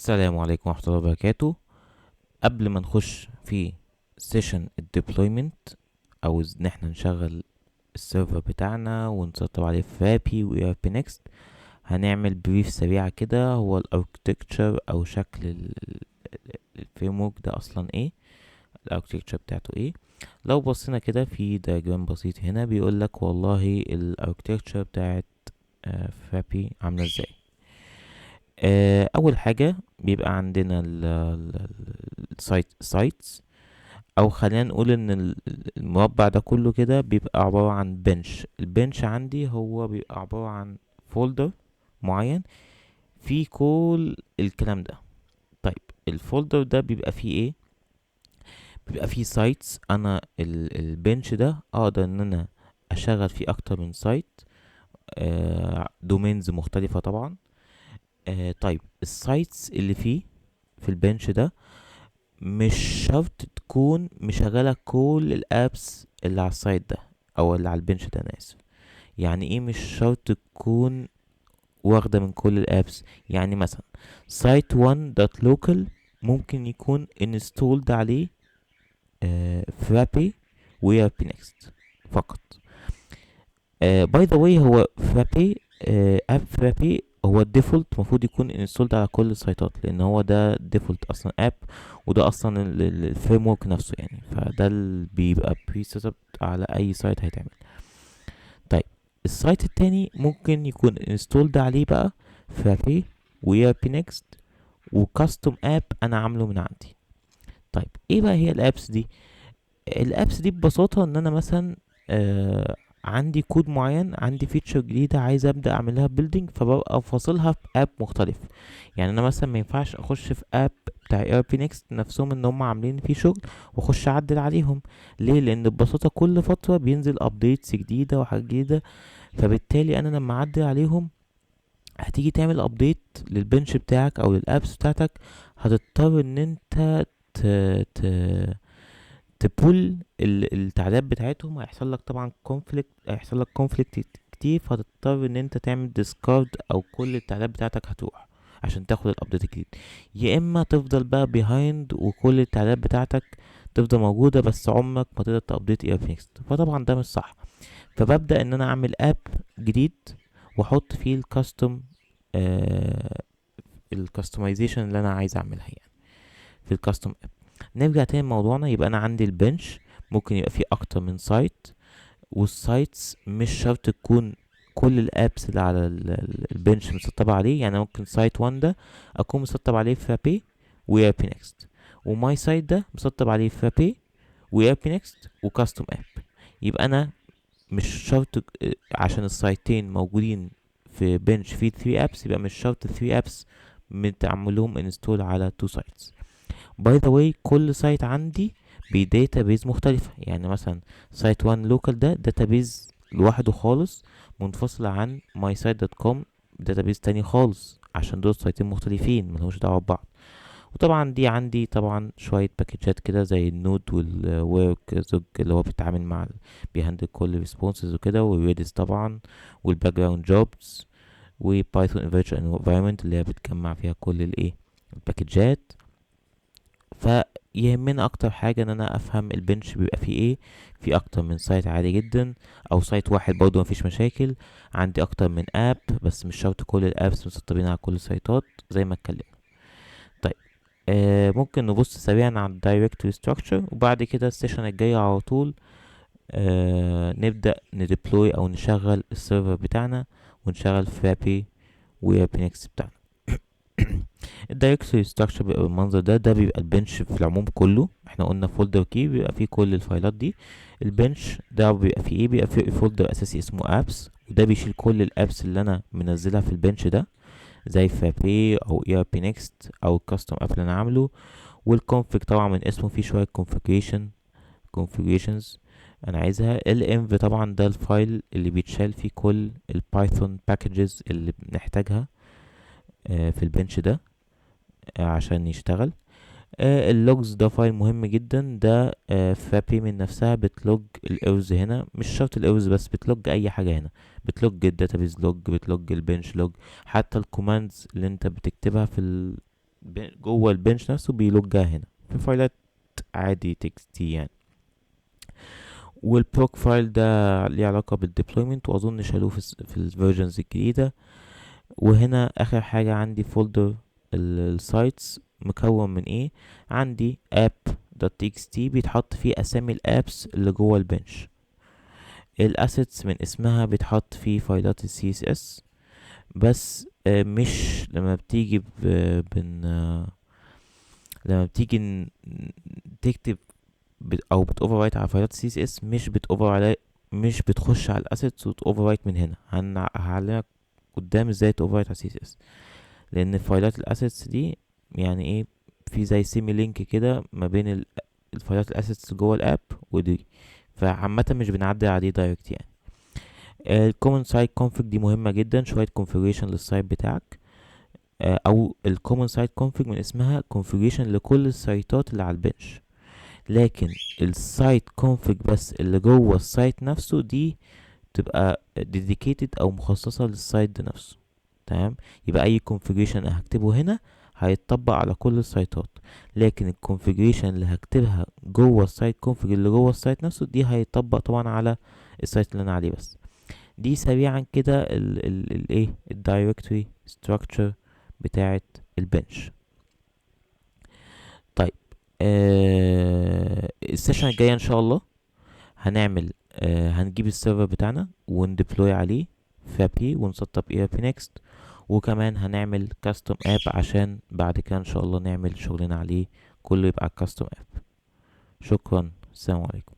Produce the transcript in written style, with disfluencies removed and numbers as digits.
السلام عليكم ورحمة الله وبركاته. قبل ما نخش في سيشن الديبلويمنت او ان احنا نشغل السيرفر بتاعنا ونسطب عليه فابي و ERP Next، هنعمل بريف سريعة كده. هو الاركتكتشر او شكل الفريم ده اصلا ايه، الاركتكتشر بتاعته ايه. لو بصينا كده في دياجرام بسيط هنا بيقولك والله الاركتكتشر بتاعت فابي عاملة ازاي. اول حاجه بيبقى عندنا السايتس، او خلينا نقول ان المربع ده كله كده بيبقى عباره عن بنش. البنش عندي هو بيبقى عباره عن فولدر معين فيه كل الكلام ده. طيب الفولدر ده بيبقى فيه ايه؟ بيبقى فيه سايتس. انا البنش ده اقدر ان انا اشغل فيه اكتر من سايت، دومينز مختلفه طبعا. طيب السايتس اللي فيه في البنش ده مش شرط تكون مشغلة كل الابس اللي على السايت ده او اللي على البنش ده، انا اسف. يعني ايه مش شرط تكون واخدة من كل الابس؟ يعني مثلا سايت 1 دوت لوكال ممكن يكون انستولد عليه فرابي و ERP Next فقط. باي ذا واي هو فرابي، اب فرابي هو الديفولت المفروض يكون انستولد على كل السايتات، لان هو ده ديفولت اصلا اب، وده اصلا الفريم ورك نفسه يعني. فده اللي بيبقى بري سيت اب على اي سايت هيتعمل. طيب السايت التاني ممكن يكون انستولد عليه بقى فرابي و ERP Next وكاستوم اب انا عامله من عندي. طيب ايه بقى هي الابس دي؟ الابس دي ببساطة ان انا مثلا عندي كود معين، عندي فيتشر جديدة عايز ابدا اعملها بيلدينج، فببقى فاصلها في اب مختلف. يعني انا مثلا ما ينفعش اخش في اب بتاع ERP Next نفسهم ان هم عاملين فيه شغل واخش اعدل عليهم. ليه؟ لان ببساطة كل فترة بينزل ابديتس جديدة وحاجات جديدة، فبالتالي انا لما اعدل عليهم هتيجي تعمل ابديت للبنش بتاعك او للابس بتاعتك، هتضطر ان انت ت... ت... تبول التعديلات بتاعتهم. هيحصل لك طبعا كونفليكت، هيحصل لك كونفليكت كتير، فهتضطر ان انت تعمل ديسكارد او كل التعديلات بتاعتك هتروح عشان تاخد الابديت الجديد. يا اما تفضل بقى بيهايند وكل التعديلات بتاعتك تفضل موجودة بس عمرك ما تقدر تابديت ERP Next، فطبعا ده مش صح. فببدأ ان انا اعمل اب جديد واحط فيه الكاستم، الكاستمايزيشن اللي انا عايز اعملها يعني في الكاستم اب. نرجع تاني لموضوعنا. يبقى انا عندي البنش ممكن يبقى فيه اكتر من سايت، والسايتس مش شرط تكون كل الابس اللي على البنش مسطبة عليه. يعني ممكن سايت 1 ده اكون مسطب عليه فرابي و ERP Next، وماي سايت ده مسطب عليه فرابي و ERP Next وكاستم اب. يبقى انا مش شرط عشان السايتين موجودين في بنش فيه 3 ابس يبقى مش شرط 3 ابس متعمل لهم انستول على 2 سايتس. باي ذا واي كل سايت عندي بداتا مختلفة. يعني مثلا سايت 1 لوكال ده داتابيز لوحده خالص منفصل عن ماي سايت دوت كوم داتابيز تاني خالص، عشان دول سايتين مختلفين ملهمش دعوة ببعض. وطبعا دي عندي طبعا شوية باكجات كده زي النود والورك زوج اللي هو بيتعامل مع بيهندل كل الريسبونسز وكده، والريدس طبعا، والباك جراوند جوبز، وبايثون فيرتشوال انفايرمنت اللي هي بتجمع فيها كل الايه الباكجات. فيهمنا اكتر حاجة ان انا افهم البنش بيبقى فيه ايه. في اكتر من سايت عادي جدا، او سايت واحد برضه مفيش مشاكل. عندي اكتر من اب بس مش شرط كل الابس مسطبين على كل السايتات زي ما اتكلمنا. طيب ممكن نبص سريعا على الدايركتوري ستراكشر، وبعد كده السيشن الجاية على طول نبدأ نديبلوي او نشغل السيرفر بتاعنا ونشغل فرابي وبينكس بتاعنا. الدايركتوري ستراكشر بيبقى بالمنظر ده بيبقى البنش في العموم كله. احنا قلنا فولدر كي بيبقى فيه كل الفايلات دي. البنش ده بيبقى فيه ايه؟ بيبقى فيه فولدر اساسي اسمه ابس، وده بيشيل كل الابس اللي انا منزلها في البنش ده زي فابي او ERP Next او الكاستم اب اللي انا عامله. والconfig طبعا من اسمه فيه شوية configurations انا عايزها. الانv طبعا ده الفايل اللي بيتشال فيه كل البايثون باكجز اللي بنحتاجها في البنش ده عشان يشتغل. اللوجز ده فايل مهم جدا. ده فابي من نفسها بتلوج الايرز هنا، مش شرط الايرز بس، بتلوج اي حاجه هنا. بتلوج الداتابيز لوج، بتلوج البنش لوج، حتى الكوماندز اللي انت بتكتبها في جوه البنش نفسه بيلوجها هنا في فايلات عادي تكستي يعني. والبروك فايل ده ليه علاقة بالديبلويمنت، واظن شالوه في الفيرجنز الجديدة. وهنا اخر حاجة عندي فولدر السايتس مكون من ايه. عندي app.txt بيتحط فيه اسامي الابس اللي جوه البنش. الاسيتس من اسمها بيتحط فيه فايلات السي اس اس، بس مش لما بتيجي لما بتيجي تكتب او بتوفر رايت على فايلات سي اس اس، مش بتخش على الاسيتس وتوفر رايت من هنا. هعلمك قدام ازاي توفر رايت على سي اس اس، لان فايلات الاسيتس دي يعني ايه، في زي سيمي لينك كده ما بين الفايلات الاسيتس جوه الاب ودي، فعامة مش بنعدي عليه دايركت يعني. الكومن سايت config دي مهمة جدا، شوية configuration للسايت بتاعك. او الكومن سايت config من اسمها configuration لكل السايتات اللي على البنش، لكن السايت config بس اللي جوه السايت نفسه دي تبقى dedicated او مخصصة للسايت ده نفسه. تمام. يبقى اي configuration هكتبه هنا هيتطبق على كل السايتات، لكن الكونفيجريشن اللي هكتبها جوه السايت config اللي جوه السايت نفسه دي هيتطبق طبعا على السايت اللي انا عليه بس. دي سريعا كده الايه الدايركتوري ستراكشر بتاعه البنش. طيب السيشن الجايه ان شاء الله هنعمل هنجيب السيرفر بتاعنا ونديبلوي عليه فابي ونسطب اي بي نيكست، وكمان هنعمل كاستم اب عشان بعد كده ان شاء الله نعمل شغلنا عليه كله يبقى كاستم اب. شكرا، السلام عليكم.